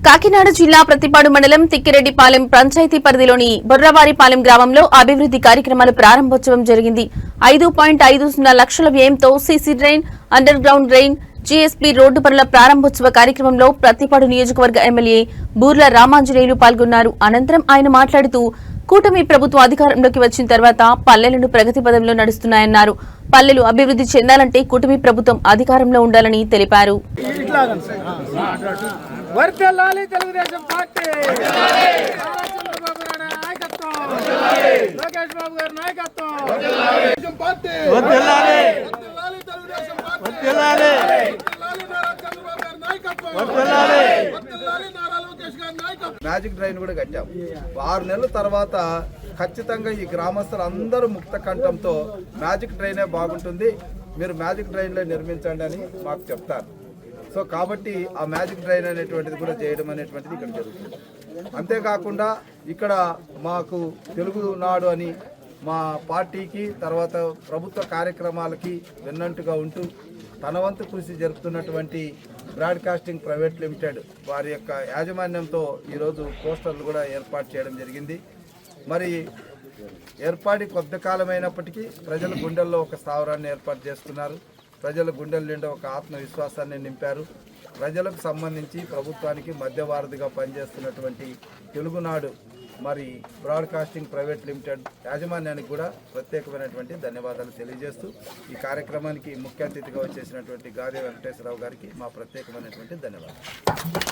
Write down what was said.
కాకినాడ జిల్లా ప్రతిపాడు మండలం తిక్కిరెడ్డిపాలెం పంచాయతీ పరిధిలోని బొర్రవారిపాలెం గ్రామంలో అభివృద్ధి కార్యక్రమాల ప్రారంభోత్సవం జరిగింది. 5.50 లక్షల వ్యయంతో CC drain, under ground drain, GSP road పనుల ప్రారంభోత్సవ కార్యక్రమంలో ప్రతిపాడు నియోజకవర్గ ఎమ్మెల్యే బూర్ల రామాంజనేయులు పాల్గొన్నారు. అనంతరం ఆయన మాట్లాడుతూ కూటమి ప్రభుత్వం అధికారంలోకి వచ్చిన తర్వాత పల్లెలను ప్రగతి పదంలో నడుస్తున్నాయన్నారు. పల్లెలు అభివృద్ధి చెందాలంటే కూటమి ప్రభుత్వం అధికారంలో ఉండాలని తెలిపారు. వర్ధిల్లాలి తెలుగుదేశం పార్టీ, చంద్రబాబు నాయుడు నాయకత్వం, లోకేష్ బాబు గారి నాయకత్వం, తెలుగుదేశం పార్టీ వర్ధిల్లాలి, తెలుగుదేశం పార్టీ వర్ధిల్లాలి, చంద్రబాబు గారి నాయకత్వం వర్ధిల్లాలి, నారా లోకేష్ గారి నాయకత్వం. మ్యాజిక్ డ్రైన్ కూడా కట్టాం. 6 నెలల తర్వాత ఖచ్చితంగా ఈ గ్రామస్తులు అందరూ ముక్త కంఠంతో మ్యాజిక్ డ్రైనే బాగుంటుంది, మీరు మ్యాజిక్ డ్రైన్లో నిర్మించండి అని మాకు చెప్తారు. సో కాబట్టి ఆ మ్యాజిక్ డ్రైన్ అనేటువంటిది కూడా చేయడం అనేటువంటిది ఇక్కడ జరుగుతుంది. అంతేకాకుండా ఇక్కడ మాకు తెలుగునాడు అని మా పార్టీకి తర్వాత ప్రభుత్వ కార్యక్రమాలకి వెన్నంటుగా ఉంటూ తన వంతు కృషి జరుపుతున్నటువంటి బ్రాడ్కాస్టింగ్ ప్రైవేట్ లిమిటెడ్ వారి యొక్క యాజమాన్యంతో ఈరోజు పోస్టర్లు కూడా ఏర్పాటు చేయడం జరిగింది. మరి ఏర్పాటు కొద్ది కాలమైనప్పటికీ ప్రజల గుండెల్లో ఒక స్థావరాన్ని ఏర్పాటు చేసుకున్నారు. ప్రజల గుండెల నిండా ఒక ఆత్మవిశ్వాసాన్ని నింపారు. ప్రజలకు సంబంధించి ప్రభుత్వానికి మధ్యవారధిగా పనిచేస్తున్నటువంటి తెలుగునాడు మరి బ్రాడ్కాస్టింగ్ ప్రైవేట్ లిమిటెడ్ యాజమాన్యానికి కూడా ప్రత్యేకమైనటువంటి ధన్యవాదాలు తెలియజేస్తూ ఈ కార్యక్రమానికి ముఖ్య అతిథిగా వచ్చేసినటువంటి గాదే వెంకటేశ్వరరావు గారికి మా ప్రత్యేకమైనటువంటి ధన్యవాదాలు.